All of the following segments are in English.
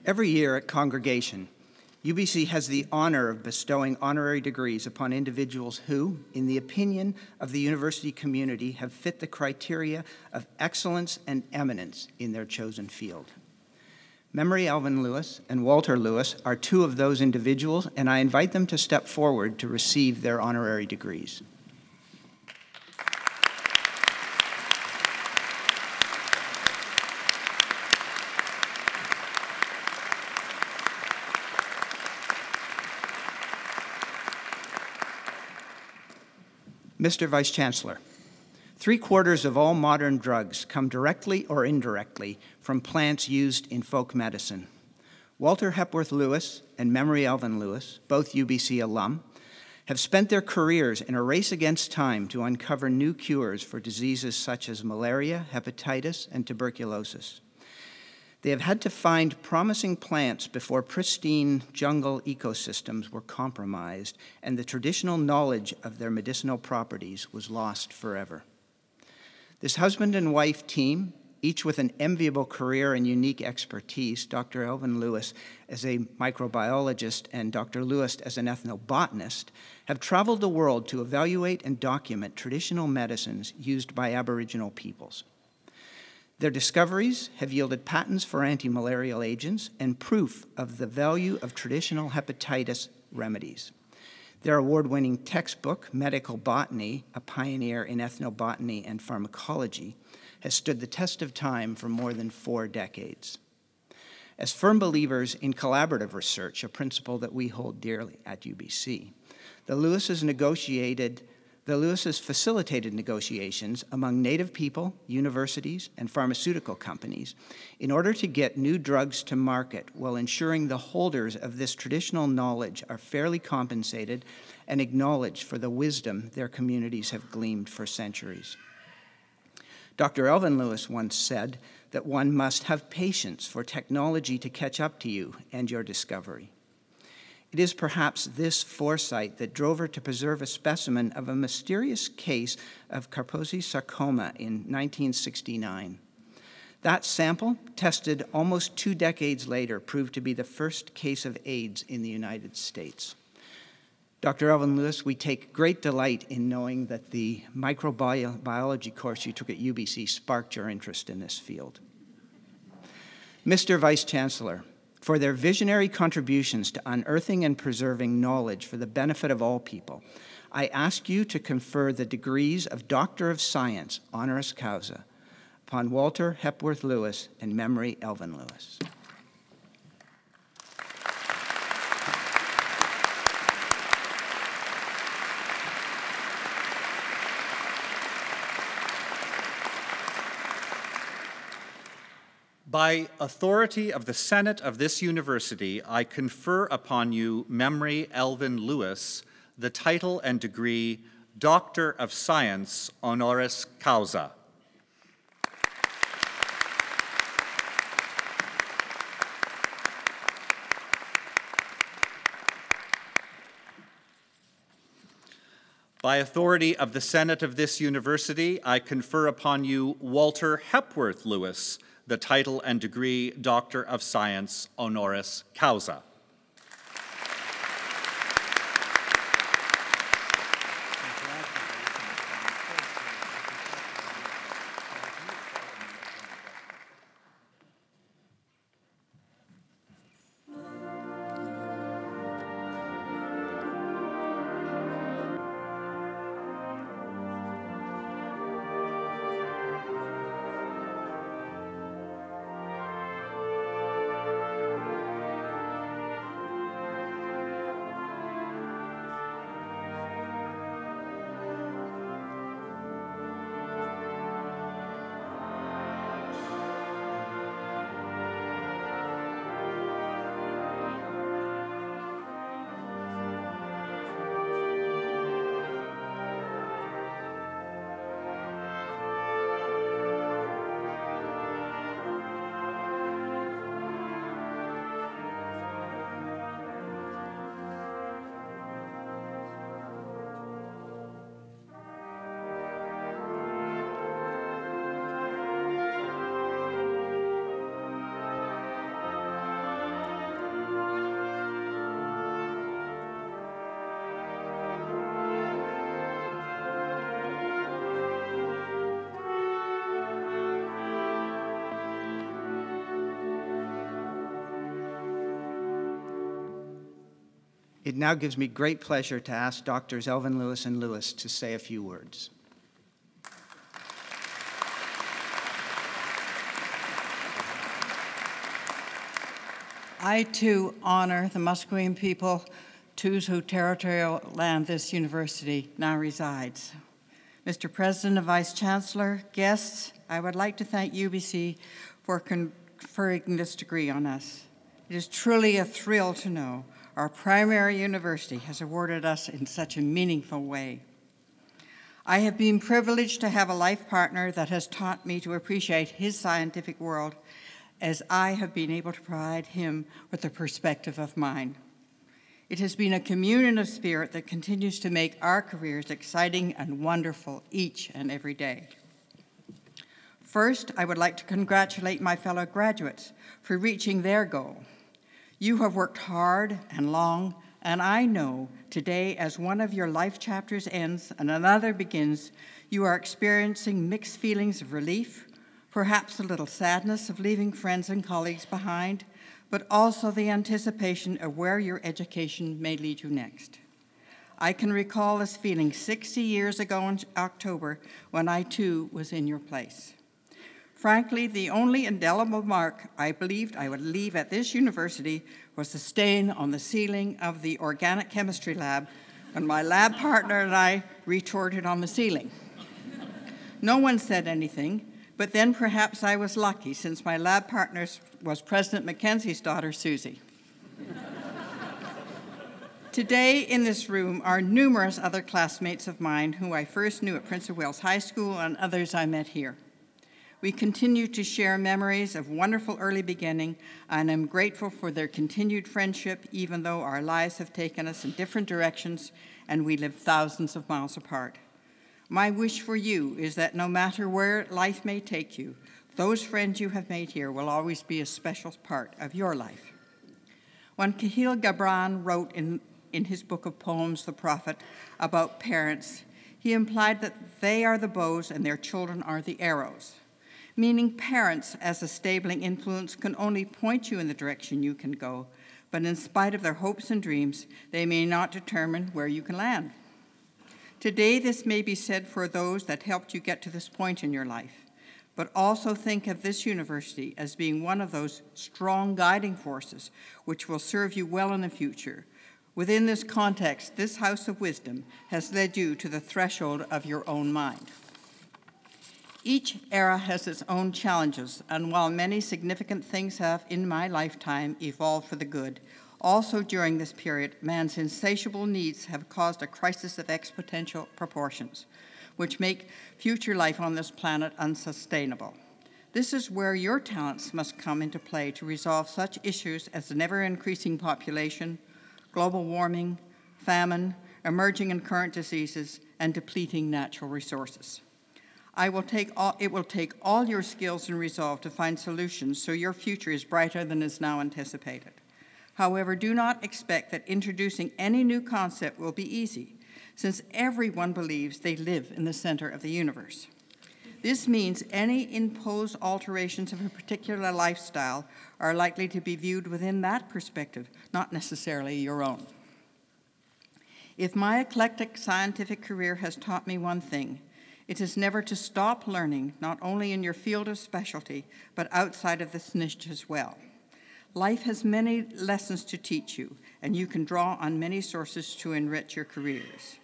Every year at Congregation, UBC has the honor of bestowing honorary degrees upon individuals who, in the opinion of the university community, have fit the criteria of excellence and eminence in their chosen field. Memory Elvin Lewis and Walter Lewis are two of those individuals, and I invite them to step forward to receive their honorary degrees. Mr. Vice Chancellor, 3/4 of all modern drugs come directly or indirectly from plants used in folk medicine. Walter Hepworth Lewis and Memory Elvin Lewis, both UBC alum, have spent their careers in a race against time to uncover new cures for diseases such as malaria, hepatitis, and tuberculosis. They have had to find promising plants before pristine jungle ecosystems were compromised and the traditional knowledge of their medicinal properties was lost forever. This husband and wife team, each with an enviable career and unique expertise, Dr. Elvin Lewis as a microbiologist and Dr. Lewis as an ethnobotanist, have traveled the world to evaluate and document traditional medicines used by Aboriginal peoples. Their discoveries have yielded patents for anti-malarial agents and proof of the value of traditional hepatitis remedies. Their award-winning textbook, Medical Botany, a pioneer in ethnobotany and pharmacology, has stood the test of time for more than 4 decades. As firm believers in collaborative research, a principle that we hold dearly at UBC, the Lewises facilitated negotiations among Native people, universities, and pharmaceutical companies in order to get new drugs to market while ensuring the holders of this traditional knowledge are fairly compensated and acknowledged for the wisdom their communities have gleaned for centuries. Dr. Elvin Lewis once said that one must have patience for technology to catch up to you and your discovery. It is perhaps this foresight that drove her to preserve a specimen of a mysterious case of Kaposi sarcoma in 1969. That sample, tested almost 2 decades later, proved to be the first case of AIDS in the United States. Dr. Elvin Lewis, we take great delight in knowing that the microbiology course you took at UBC sparked your interest in this field. Mr. Vice Chancellor, for their visionary contributions to unearthing and preserving knowledge for the benefit of all people, I ask you to confer the degrees of Doctor of Science, honoris causa, upon Walter Hepworth Lewis and Memory Elvin Lewis. By authority of the Senate of this university, I confer upon you, Memory Elvin Lewis, the title and degree Doctor of Science honoris causa. By authority of the Senate of this university, I confer upon you, Walter Hepworth Lewis, the title and degree Doctor of Science honoris causa. It now gives me great pleasure to ask Drs. Elvin, Lewis, and Lewis to say a few words. I, too, honor the Musqueam people to whose territorial land this university now resides. Mr. President and Vice Chancellor, guests, I would like to thank UBC for conferring this degree on us. It is truly a thrill to know our primary university has awarded us in such a meaningful way. I have been privileged to have a life partner that has taught me to appreciate his scientific world as I have been able to provide him with the perspective of mine. It has been a communion of spirit that continues to make our careers exciting and wonderful each and every day. First, I would like to congratulate my fellow graduates for reaching their goal. You have worked hard and long, and I know today, as one of your life chapters ends and another begins, you are experiencing mixed feelings of relief, perhaps a little sadness of leaving friends and colleagues behind, but also the anticipation of where your education may lead you next. I can recall this feeling 60 years ago in October when I too was in your place. Frankly, the only indelible mark I believed I would leave at this university was the stain on the ceiling of the organic chemistry lab when my lab partner and I retorted on the ceiling. No one said anything, but then perhaps I was lucky since my lab partner was President Mackenzie's daughter, Susie. Today in this room are numerous other classmates of mine who I first knew at Prince of Wales High School and others I met here. We continue to share memories of wonderful early beginning, and I'm grateful for their continued friendship, even though our lives have taken us in different directions and we live thousands of miles apart. My wish for you is that no matter where life may take you, those friends you have made here will always be a special part of your life. When Khalil Gibran wrote in his book of poems, The Prophet, about parents, he implied that they are the bows and their children are the arrows, meaning parents as a stabling influence can only point you in the direction you can go, but in spite of their hopes and dreams, they may not determine where you can land. Today, this may be said for those that helped you get to this point in your life, but also think of this university as being one of those strong guiding forces which will serve you well in the future. Within this context, this house of wisdom has led you to the threshold of your own mind. Each era has its own challenges, and while many significant things have, in my lifetime, evolved for the good, also during this period, man's insatiable needs have caused a crisis of exponential proportions, which make future life on this planet unsustainable. This is where your talents must come into play to resolve such issues as the never-increasing population, global warming, famine, emerging and current diseases, and depleting natural resources. It will take all your skills and resolve to find solutions so your future is brighter than is now anticipated. However, do not expect that introducing any new concept will be easy, since everyone believes they live in the center of the universe. This means any imposed alterations of a particular lifestyle are likely to be viewed within that perspective, not necessarily your own. If my eclectic scientific career has taught me one thing, it is never to stop learning, not only in your field of specialty, but outside of this niche as well. Life has many lessons to teach you, and you can draw on many sources to enrich your careers.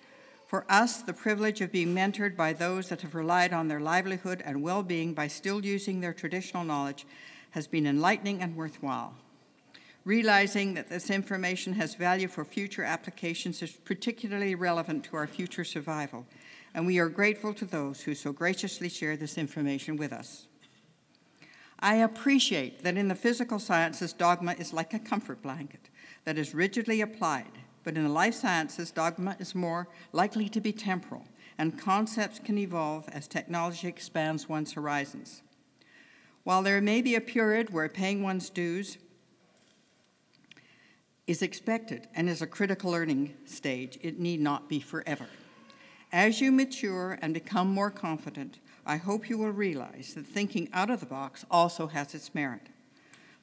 For us, the privilege of being mentored by those that have relied on their livelihood and well-being by still using their traditional knowledge has been enlightening and worthwhile. Realizing that this information has value for future applications is particularly relevant to our future survival, and we are grateful to those who so graciously share this information with us. I appreciate that in the physical sciences, dogma is like a comfort blanket that is rigidly applied, but in the life sciences, dogma is more likely to be temporal, and concepts can evolve as technology expands one's horizons. While there may be a period where paying one's dues is expected and is a critical learning stage, it need not be forever. As you mature and become more confident, I hope you will realize that thinking out of the box also has its merit.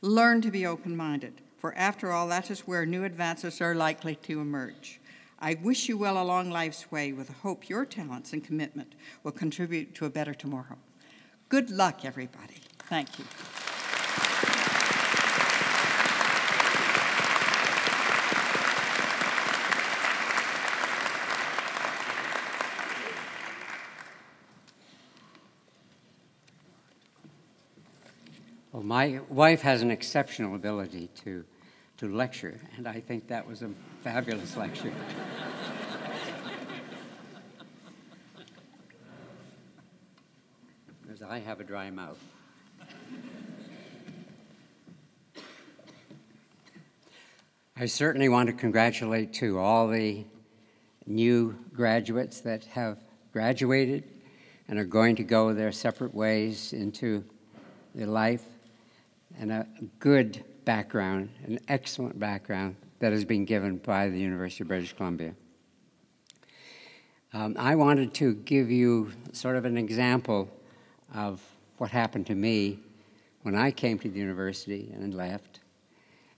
Learn to be open-minded, for after all, that is where new advances are likely to emerge. I wish you well along life's way with the hope your talents and commitment will contribute to a better tomorrow. Good luck, everybody. Thank you. Well, my wife has an exceptional ability to lecture, and I think that was a fabulous lecture. Because I have a dry mouth. I certainly want to congratulate, too, all the new graduates that have graduated and are going to go their separate ways into their life, and a good background, an excellent background that has been given by the University of British Columbia. I wanted to give you sort of an example of what happened to me when I came to the university and left.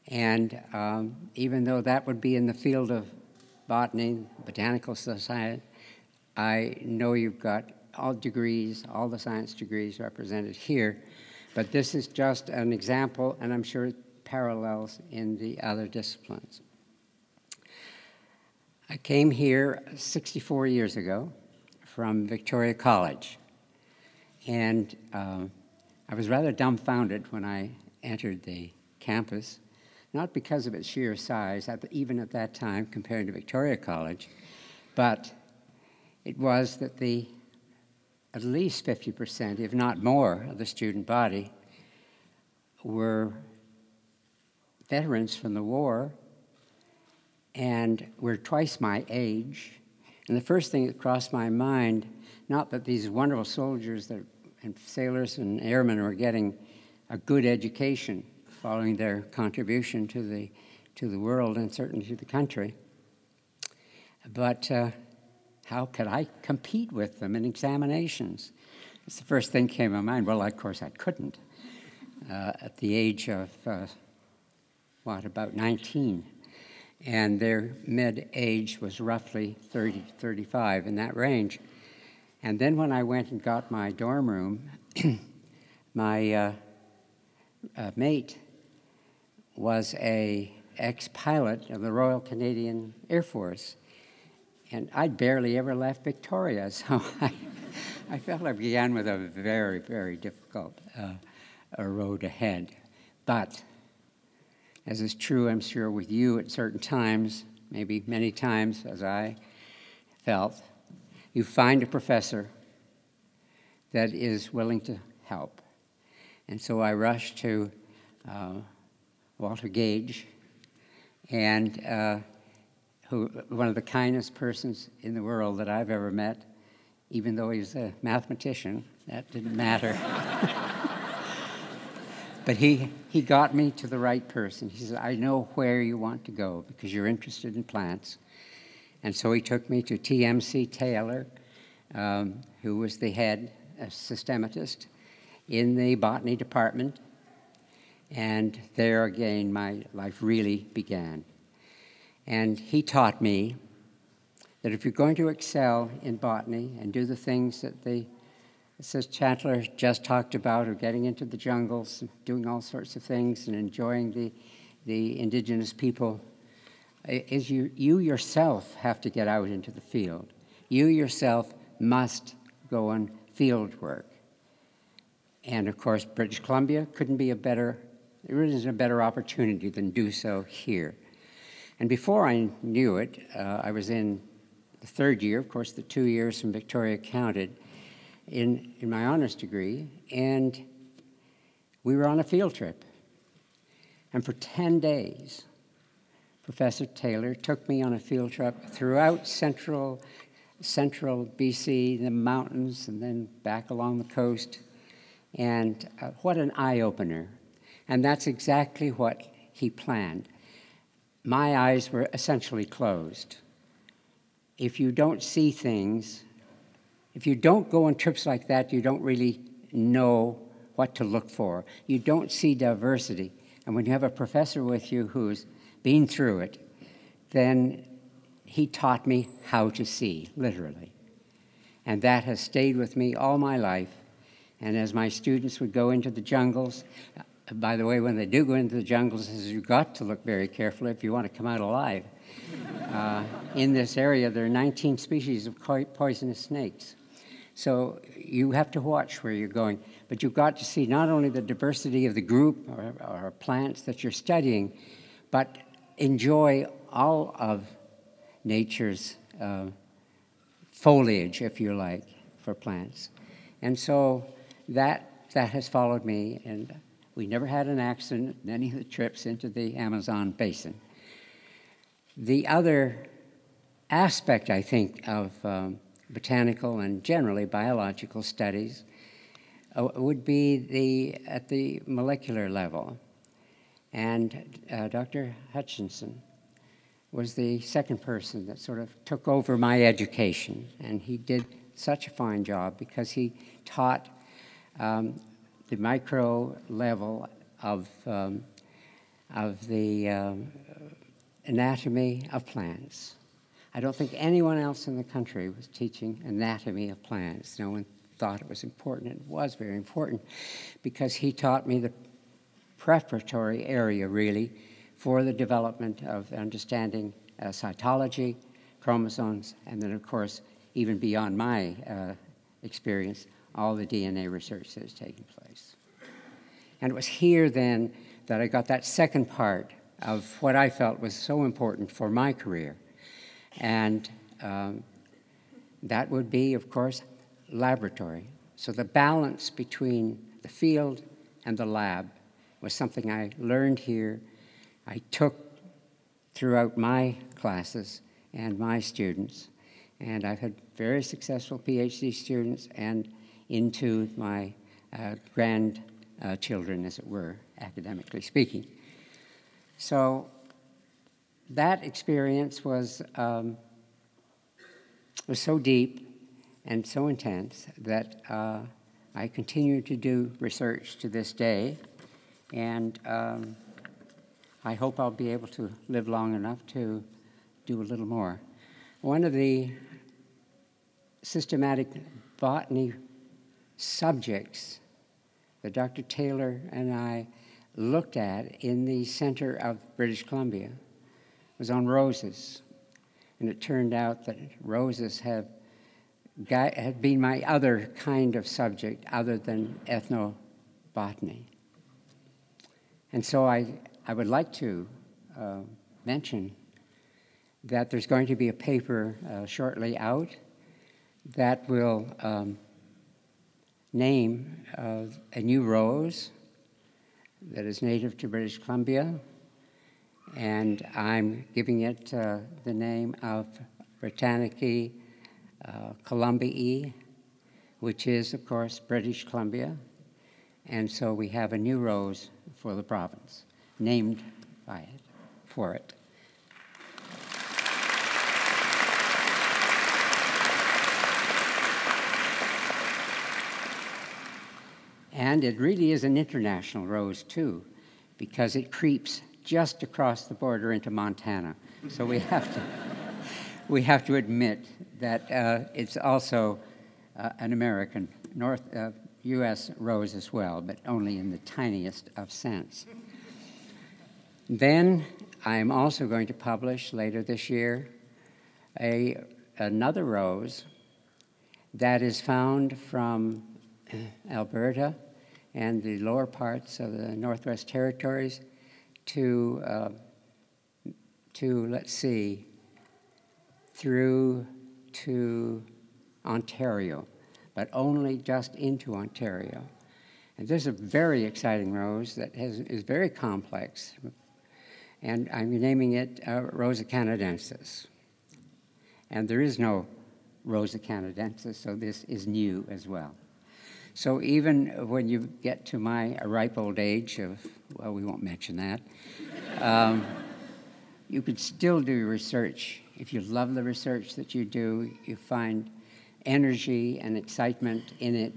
And even though that would be in the field of botany, botanical science, I know you've got all degrees, all the science degrees represented here, but this is just an example, and I'm sure it parallels in the other disciplines. I came here 64 years ago from Victoria College, and I was rather dumbfounded when I entered the campus, not because of its sheer size, even at that time compared to Victoria College, but it was that at least 50%, if not more, of the student body were veterans from the war and were twice my age. And the first thing that crossed my mind, not that these wonderful soldiers and sailors and airmen were getting a good education following their contribution to the world and certainly to the country, but how could I compete with them in examinations? That's the first thing came to my mind. Well, of course, I couldn't. At the age of, about 19. And their mid-age was roughly 30 to 35, in that range. And then when I went and got my dorm room, my mate was an ex-pilot of the Royal Canadian Air Force. And I'd barely ever left Victoria, so I felt I began with a very, very difficult road ahead. But, as is true, I'm sure, with you at certain times, maybe many times, as I felt, you find a professor that is willing to help. And so I rushed to Walter Gage, and one of the kindest persons in the world that I've ever met, even though he's a mathematician. That didn't matter. But he got me to the right person. He said, I know where you want to go because you're interested in plants. And so he took me to T.M.C. Taylor, who was the head systematist in the botany department. And there again, my life really began. And he taught me that if you're going to excel in botany and do the things that the Chancellor just talked about, of getting into the jungles, doing all sorts of things and enjoying the indigenous people, is you yourself have to get out into the field. You yourself must go on field work. And of course, British Columbia there isn't a better opportunity than do so here. And before I knew it, I was in the third year, of course, the 2 years from Victoria counted, in my honors degree, and we were on a field trip. And for 10 days, Professor Taylor took me on a field trip throughout central BC, the mountains, and then back along the coast. And what an eye-opener. And that's exactly what he planned. My eyes were essentially closed. If you don't see things, if you don't go on trips like that, you don't really know what to look for. You don't see diversity. And when you have a professor with you who's been through it, then he taught me how to see, literally. And that has stayed with me all my life. And as my students would go into the jungles, by the way, when they do go into the jungles, you've got to look very carefully if you want to come out alive. In this area, there are 19 species of poisonous snakes. So you have to watch where you're going. But you've got to see not only the diversity of the group or plants that you're studying, but enjoy all of nature's foliage, if you like, for plants. And so that has followed me, and we never had an accident in any of the trips into the Amazon basin. The other aspect, I think, of botanical and generally biological studies would be at the molecular level. And Dr. Hutchinson was the second person that sort of took over my education. And he did such a fine job because he taught the micro level of the anatomy of plants. I don't think anyone else in the country was teaching anatomy of plants. No one thought it was important. It was very important because he taught me the preparatory area, really, for the development of understanding cytology, chromosomes, and then, of course, even beyond my experience, all the DNA research that is taking place. And it was here, then, that I got that second part of what I felt was so important for my career. And that would be, of course, laboratory. So the balance between the field and the lab was something I learned here. I took throughout my classes and my students. And I've had very successful PhD students and into my grandchildren, as it were, academically speaking. So that experience was so deep and so intense that I continue to do research to this day, and I hope I'll be able to live long enough to do a little more. One of the systematic botany subjects that Dr. Taylor and I looked at in the center of British Columbia was on roses. And it turned out that roses had been my other kind of subject other than ethnobotany. And so I would like to mention that there's going to be a paper shortly out that will name a new rose that is native to British Columbia, and I'm giving it the name of Britannicae columbiae, which is, of course, British Columbia. And so we have a new rose for the province, named by it, for it. And it really is an international rose, too, because it creeps just across the border into Montana. So we have to admit that it's also an American U.S. rose as well, but only in the tiniest of sense. Then I'm also going to publish later this year another rose that is found from Alberta and the lower parts of the Northwest Territories to let's see, through to Ontario, but only just into Ontario. And this is a very exciting rose that is very complex, and I'm naming it Rosa canadensis. And there is no Rosa canadensis, so this is new as well. So even when you get to my ripe old age of, well, we won't mention that, you could still do research. If you love the research that you do, you find energy and excitement in it,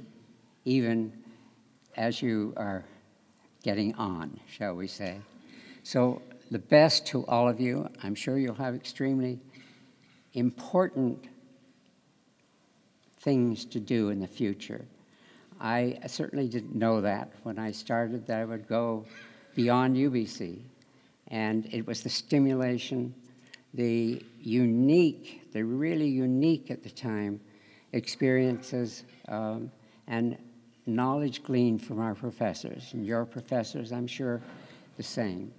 even as you are getting on, shall we say. So the best to all of you. I'm sure you'll have extremely important things to do in the future. I certainly didn't know that when I started, that I would go beyond UBC. And it was the stimulation, the unique, the really unique at the time experiences and knowledge gleaned from our professors. And your professors, I'm sure, the same.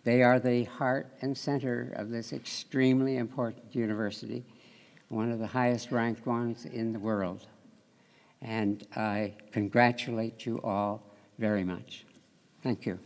They are the heart and center of this extremely important university, one of the highest ranked ones in the world. And I congratulate you all very much. Thank you.